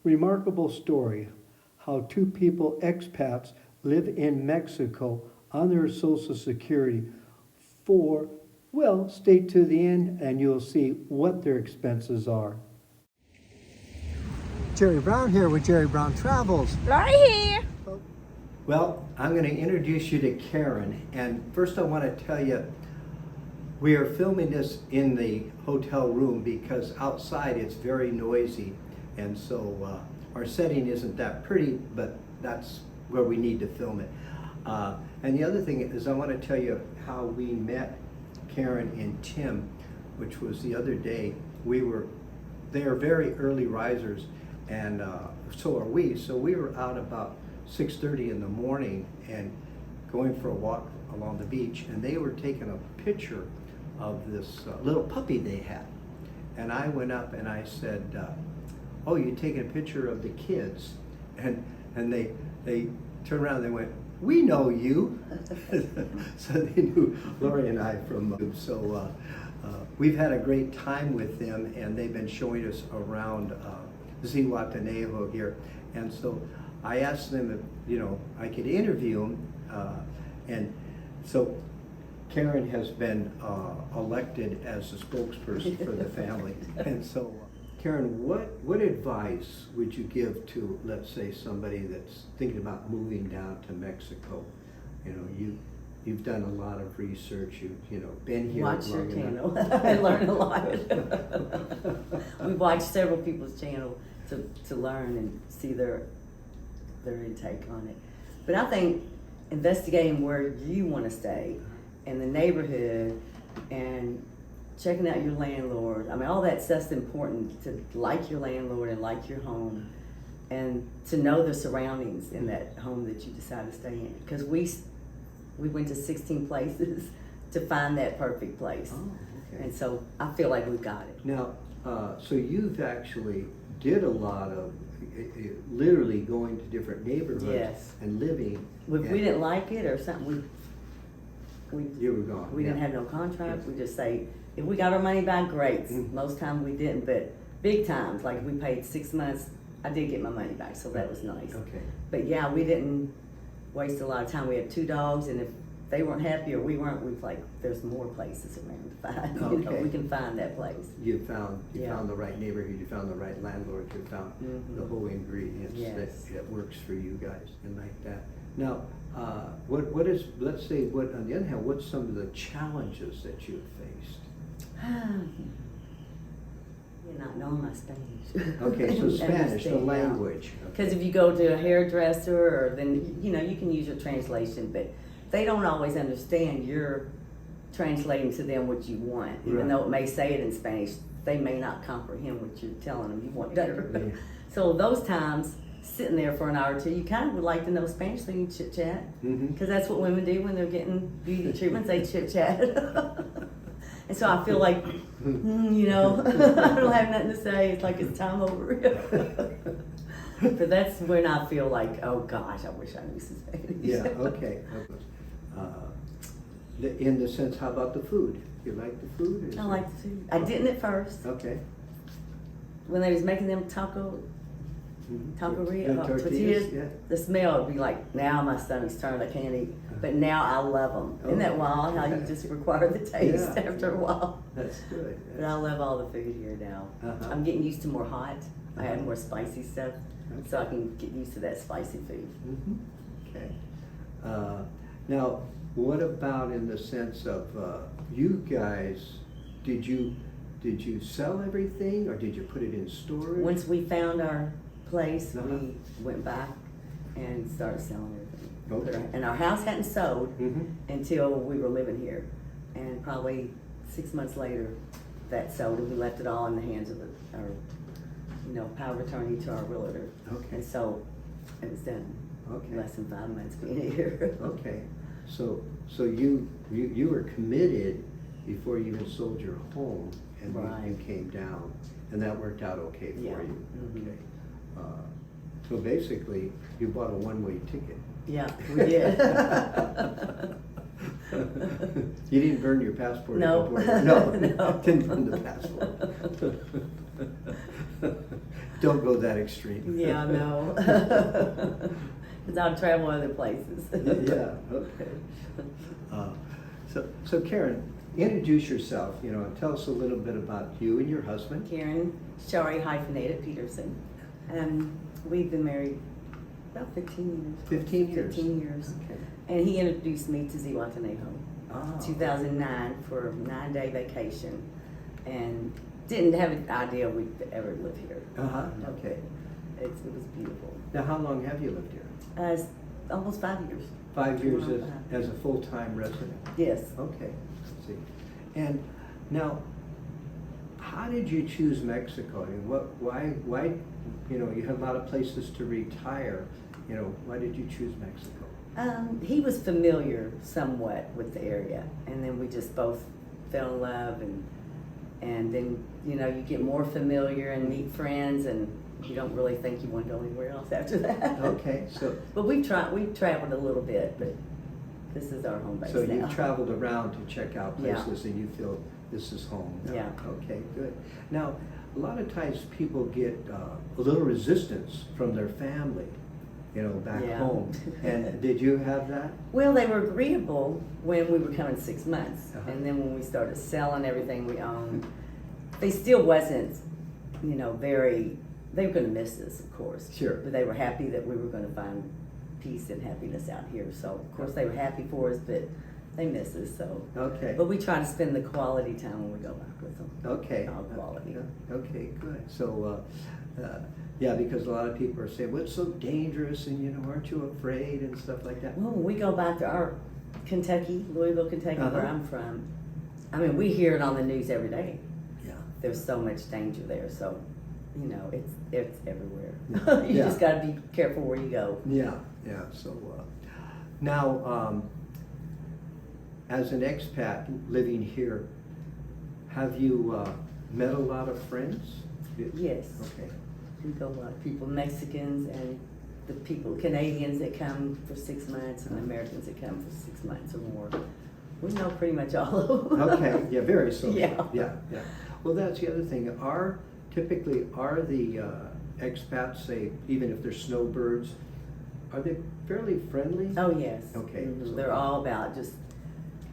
Remarkable story, how two people, expats, live in Mexico on their Social Security for, well, stay to the end and you'll see what their expenses are. Jerry Brown here with Jerry Brown Travels. Lori here. Well, I'm going to introduce you to Karen, and first I want to tell you we are filming this in the hotel room because outside it's very noisy, and so our setting isn't that pretty, but that's where we need to film it. And the other thing is I want to tell you how we met Karen and Tim, which was the other day. They are very early risers, and so are we. So we were out about 6:30 in the morning and going for a walk along the beach, and they were taking a picture of this little puppy they had. And I went up and I said, oh, you're taking a picture of the kids? And they turned around and they went, we know you. So they knew Lori and I from, so we've had a great time with them, and they've been showing us around Zihuatanejo here. And so I asked them if, I could interview them, and so Karen has been elected as the spokesperson for the family. And so, Karen, what advice would you give to, let's say, somebody that's thinking about moving down to Mexico? You've done a lot of research. You've been here. Watch your channel. I learned a lot. We've watched several people's channel to learn and see their intake on it. But I think investigating where you want to stay and the neighborhood and checking out your landlord, I mean, all that stuff's important, to like your landlord and like your home and to know the surroundings in that home that you decide to stay in. Because we went to 16 places to find that perfect place. Oh, okay. And so I feel like we've got it. Now, so you've actually did a lot of literally going to different neighborhoods. Yes. And living. If we didn't like it or something, you were gone. We didn't have no contract. Yes. We just say, if we got our money back, great. Mm-hmm. Most times we didn't, but big times, like if we paid 6 months, I did get my money back, so that was nice. Okay. But yeah, we didn't waste a lot of time. We had 2 dogs, and if they weren't happy or we weren't, we was like, there's more places around to find. Okay. We can find that place. You found the right neighborhood, you found the right landlord, you found the whole ingredients that works for you guys and like that. Now, what is, let's say, on the other hand, what's some of the challenges that you've faced? You're not knowing my Spanish. Okay, so Spanish, the language. Because if you go to a hairdresser, or then, you can use your translation, but they don't always understand you're translating to them what you want. Even though it may say it in Spanish, they may not comprehend what you're telling them you want better. Yeah. So those times, sitting there for an hour or two, you kind of would like to know Spanish so you can chit chat. Because that's what women do when they're getting beauty treatments, they chit chat. And so I feel like, I don't have nothing to say. It's like it's time over. But that's when I feel like, oh gosh, I wish I knew some Spanish. Yeah, okay. In the sense, how about the food? You like the food? I like the food. I didn't at first. Okay. When they was making them tortillas, the smell would be like, now my stomach's turned, I can't eat. But now I love them. Isn't that wild how you just require the taste after a while? That's good. But I love all the food here now. I'm getting used to more hot. I have more spicy stuff, so I can get used to that spicy food. Okay. Now, what about in the sense of you guys? Did you sell everything, or did you put it in storage? Once we found our place, we went back and started selling everything. Okay. And our house hadn't sold until we were living here, and probably 6 months later, that sold, and we left it all in the hands of our power of attorney to our realtor. Okay. And so it was done. Okay. Less than 5 months being here. Okay. So you were committed before you even sold your home, and you came down, and that worked out okay for you. Okay. So basically, you bought a one-way ticket. Yeah, we did. You didn't burn your passport? No. No, didn't burn the passport. Don't go that extreme. Yeah, I know. Because I'll travel other places. Yeah, okay. So Karen, introduce yourself, and tell us a little bit about you and your husband. Karen Shari hyphenated Peterson. We've been married about 15 years. 15 years? 15 years. Okay. And he introduced me to Zihuatanejo. Oh. 2009 for a 9-day vacation. And didn't have an idea we'd ever live here. Uh-huh, okay. It was beautiful. Now, how long have you lived here? It's almost 5 years. 5 years Around as a full-time resident? Yes. Okay, let's see. And now, how did you choose Mexico? I mean, why, you have a lot of places to retire, why did you choose Mexico? He was familiar somewhat with the area, and then we just both fell in love, and then, you get more familiar and meet friends, and you don't really think you want to go anywhere else after that. Okay, so. But we've traveled a little bit, but this is our home base So now. you've traveled around to check out Yeah. places and you feel this is home now? Yeah. Okay, good. Now, a lot of times people get a little resistance from their family, back Yeah. home. And did you have that? Well, they were agreeable when we were coming 6 months, Uh-huh. and then when we started selling everything we owned, they still wasn't, very. They were going to miss us, of course. Sure. But they were happy that we were going to find peace and happiness out here. So, of course, they were happy for us, but they miss us. So. Okay. But we try to spend the quality time when we go back with them. Okay. All quality. Okay, good. So, yeah, because a lot of people are saying, well, it's so dangerous and, aren't you afraid and stuff like that? Well, when we go back to our Kentucky, Louisville, Kentucky, where Uh-huh. I'm from, I mean, we hear it on the news every day. Yeah. There's so much danger there. So, it's everywhere. Yeah. You Yeah. just got to be careful where you go. Yeah, yeah. So now, as an expat living here, have you met a lot of friends? Yes. Okay. We go a lot of people, Mexicans and the people, Canadians that come for 6 months and Americans that come for 6 months or more. We know pretty much all of them. Okay. Yeah. Very social. Yeah. Yeah. Yeah. Well, that's the other thing. Typically are the expats, say, even if they're snowbirds, are they fairly friendly? Oh, yes. Okay. Mhm. So- They're all about just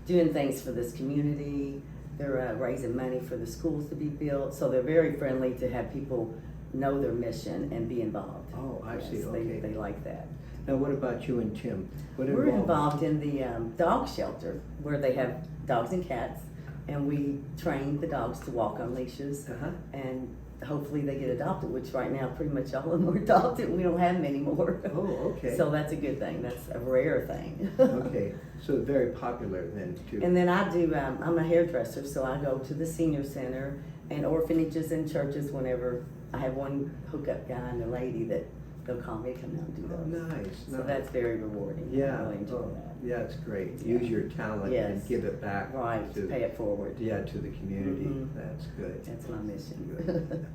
doing things for this community. They're raising money for the schools to be built. So they're very friendly to have people know their mission and be involved. Oh, I see. Yes, Okay. They like that. Now, what about you and Tim? We're involved in the dog shelter where they have dogs and cats, and we train the dogs to walk on leashes, Uh-huh. and hopefully they get adopted, which right now pretty much all of them are adopted. We don't have them anymore. Oh, okay. So that's a good thing. That's a rare thing. Okay, so very popular then too. And then I do, I'm a hairdresser, so I go to the senior center and orphanages and churches whenever I have one hookup guy and a lady that they'll call me to come out and do Oh, those. nice. So nice. that's very rewarding. Yeah. I really enjoy Oh, that. yeah, it's great. Yeah. Use your talent and Yes. give it back. Right, to pay it forward. Yeah, to the community. Mhm. That's good. That's my mission. Good.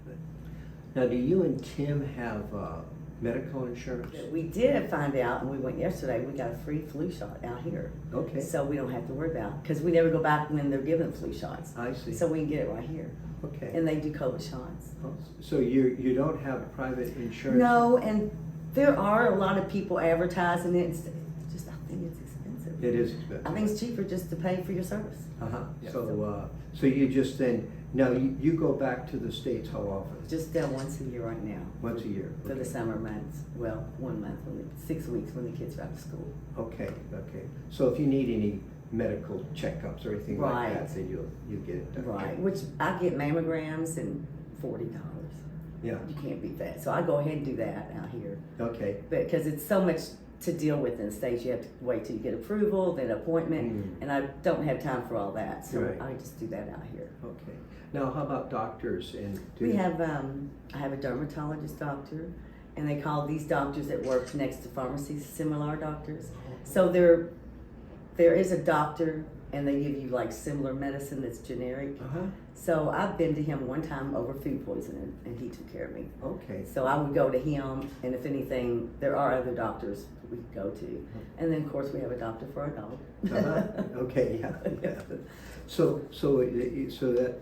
Now, do you and Tim have medical insurance? We did find out, and we went yesterday, we got a free flu shot out here. Okay. So we don't have to worry about, because we never go back when they're giving flu shots. I see. So we can get it right here. Okay. And they do COVID shots. So you don't have private insurance? No, and there are a lot of people advertising it. It's just, I think it's expensive. It is expensive. I think it's cheaper just to pay for your service. Uh-huh. Yeah. So you just then, now you go back to the States how often? Just once a year right now. Once a year? For the Okay. summer months. Well, 1 month, 6 weeks when the kids are out of school. Okay, okay. So if you need any medical checkups or anything like Right. that, then you get it done. Right, which I get mammograms and $40. Yeah, You can't beat that. So I go ahead and do that out here. okay. Because it's so much to deal with in the States. You have to wait till you get approval, then appointment, Mm. and I don't have time for all that. So Right. I just do that out here. Okay. Now, how about doctors and? We have, I have a dermatologist doctor, and they call these doctors that work next to pharmacies similar doctors. So there is a doctor, and they give you like similar medicine that's generic. Uh-huh, So I've been to him one time over food poisoning, and he took care of me. okay. So I would go to him, and if anything, there are other doctors we could go to. And then, of course, we have a doctor for our dog. Uh-huh. Okay, yeah. So that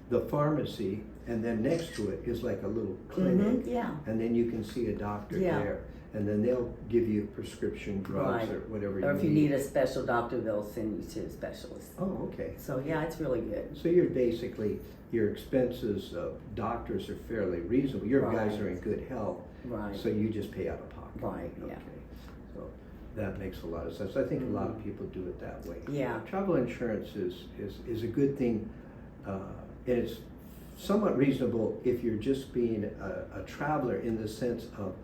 the pharmacy and then next to it is like a little clinic. Yeah. And then you can see a doctor there, and then they'll give you prescription drugs or whatever you need. Or if you need a special doctor, they'll send you to a specialist. Oh, okay. So yeah, it's really good. So you're basically, your expenses of doctors are fairly reasonable. Your guys are in good health. Right. So you just pay out of pocket. Right, yeah. Okay. So that makes a lot of sense. I think a lot of people do it that way. Yeah. Travel insurance is a good thing, and it's somewhat reasonable if you're just being a traveler in the sense of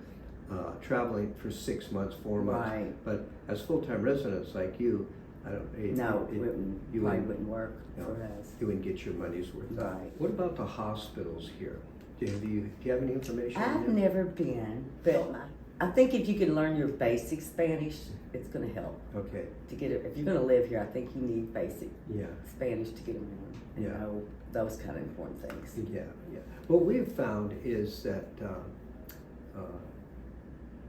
traveling for 6 months, 4 months. Right. But as full-time residents like you, I don't. No, it wouldn't work for us. You wouldn't get your money's worth. Right. What about the hospitals here? Do you have any information? on I've them? never been, but I think if you can learn your basic Spanish, it's going to help. Okay. To get it, if you're going to live here, I think you need basic Yeah. Spanish to get around and know those kind of important things. Yeah. Yeah. What we've found is that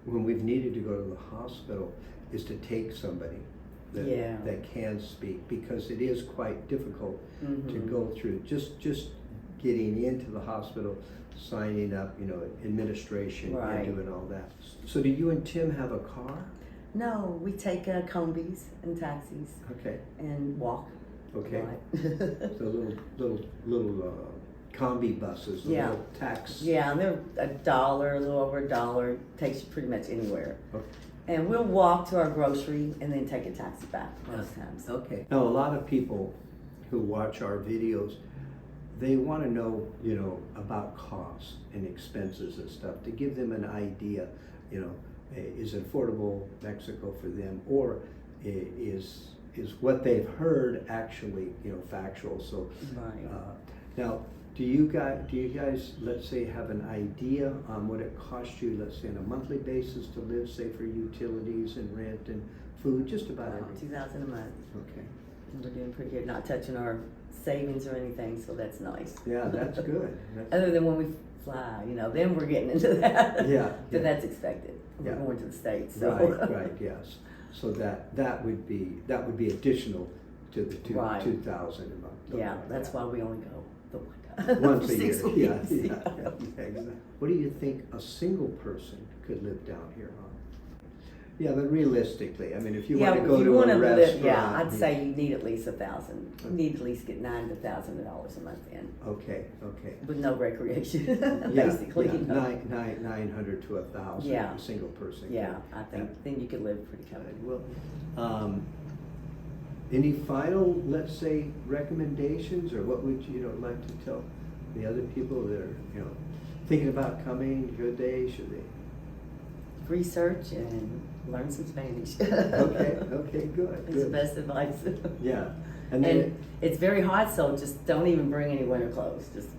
when we've needed to go to the hospital, is to take somebody that can speak, because it is quite difficult to go through just getting into the hospital, signing up, administration and doing all that. So do you and Tim have a car? No, we take combis and taxis Okay. and walk. Okay. Right. So little combi buses, little tax. Yeah, and they're $1, a little over $1, takes you pretty much anywhere. Okay. And we'll walk to our grocery and then take a taxi back most times. Okay. Now, a lot of people who watch our videos, they want to know, about costs and expenses and stuff, to give them an idea, is it affordable Mexico for them, or is what they've heard actually, factual. So now, do you guys, let's say, have an idea on what it costs you, let's say, on a monthly basis to live, say, for utilities and rent and food, just about everything? $2,000 a month. Okay. We're doing pretty good, not touching our savings or anything, so that's nice. Yeah, that's good. Other than when we fly, then we're getting into that. Yeah. But that's expected. We're Yeah. going to the States. So. Right, yes. So that would be additional to the 2,000 a month. Yeah, like that's that. why we only go the one time. Once a 6 year. weeks. Yeah, exactly. What do you think a single person could live down here on? Yeah, but realistically, I mean, if you want to go to a restaurant. I'd say you need at least 1,000. You need at least get $900 to $1,000 a month in. Okay. With no recreation, Yeah, basically. yeah. 900 to 1,000. Yeah. A single person. Yeah, I think then you could live pretty comfortably. Well, any final, let's say, recommendations, or what would you like to tell the other people that are thinking about coming? Should they? Research and learn some Spanish. Okay, good. It's the best advice. Yeah, and it's very hot, so just don't even bring any winter clothes. Just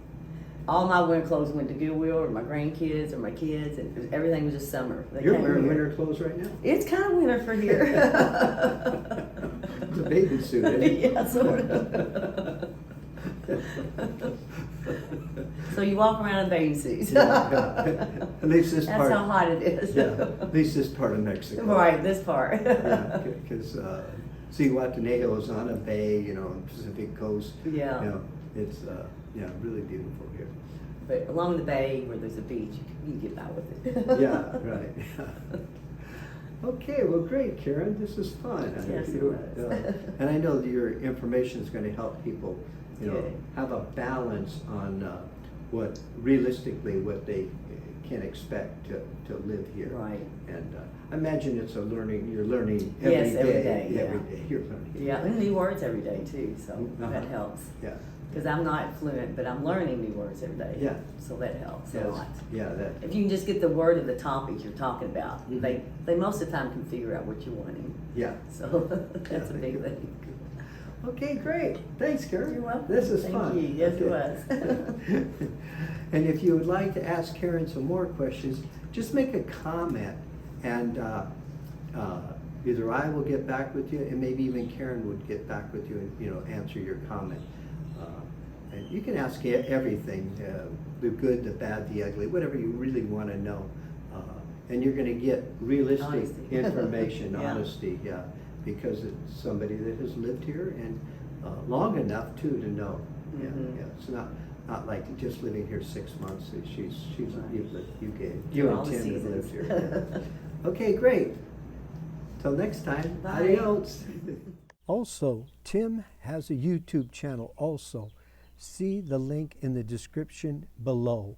all my winter clothes went to Goodwill, or my grandkids, or my kids, and everything was just summer. You're wearing winter clothes right now? It's kind of winter for here. The bathing suit, isn't it? Yeah, sort of. So you walk around in bathing suits. Yeah. At least this part. That's how hot it is. Yeah, at least this part of Mexico. Right, this part. Yeah, because Zihuatanejo is on a bay, on the Pacific coast. Yeah. It's really beautiful here. But along the bay where there's a beach, you can get by with it. Yeah, right. Okay, well, great, Karen. This is fun. Yes, it was. And I know that your information is going to help people, Good. have a balance on what they can expect to live here. Right. And I imagine you're learning every Yes, every day. day, yeah. Every day you're learning. Yeah, and new words every day too, so that helps. Yeah. Because I'm not fluent, but I'm learning new words every day. Yeah. So that helps a Yes. lot. Yeah, that. If you can just get the word of the topic you're talking about, Mhm. they most of the time can figure out what you're wanting. Yeah. So that's a big thing. Okay, great. Thanks, Karen. You're welcome. This is Thank fun. you. Yes, it Okay. was. And if you would like to ask Karen some more questions, just make a comment, and either I will get back with you, and maybe even Karen would get back with you and answer your comment. And you can ask everything, the good, the bad, the ugly, whatever you really want to know. And you're going to get realistic Honesty. information, Yeah. honesty, yeah, because it's somebody that has lived here and long enough too to know. Yeah, Mhm. yeah. It's not Not like just living here 6 months. You Through all and the Tim have lived seasons. here. Okay, great. Till next time. Bye. Adios. Also, Tim has a YouTube channel also. See the link in the description below.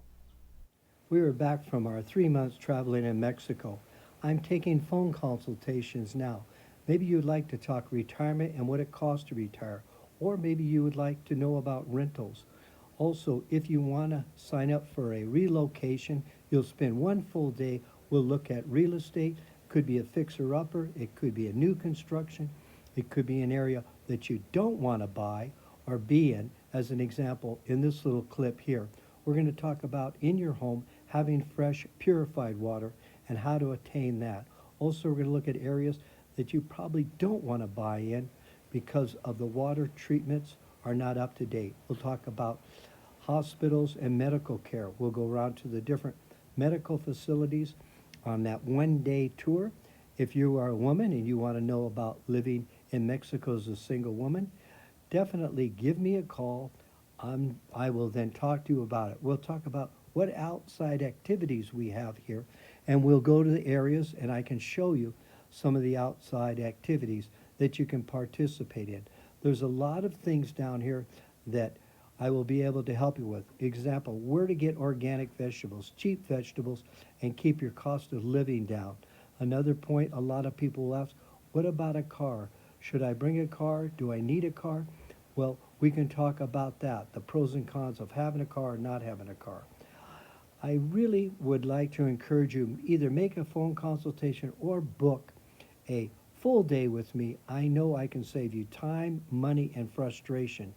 We are back from our 3 months traveling in Mexico. I'm taking phone consultations now. Maybe you'd like to talk retirement and what it costs to retire, or maybe you would like to know about rentals. Also, if you want to sign up for a relocation, you'll spend 1 full day. We'll look at real estate. Could be a fixer-upper. It could be a new construction. It could be an area that you don't want to buy or be in. As an example, in this little clip here, we're going to talk about in your home having fresh, purified water and how to attain that. Also, we're going to look at areas that you probably don't want to buy in because of the water treatments are not up to date. We'll talk about hospitals and medical care. We'll go around to the different medical facilities on that 1-day tour. If you are a woman and you want to know about living in Mexico as a single woman, definitely give me a call. I will then talk to you about it. We'll talk about what outside activities we have here, and we'll go to the areas and I can show you some of the outside activities that you can participate in. There's a lot of things down here that I will be able to help you with. Example, where to get organic vegetables, cheap vegetables, and keep your cost of living down. Another point, a lot of people will ask, what about a car? Should I bring a car? Do I need a car? Well, we can talk about that, the pros and cons of having a car or not having a car. I really would like to encourage you, either make a phone consultation or book a full day with me. I know I can save you time, money, and frustration.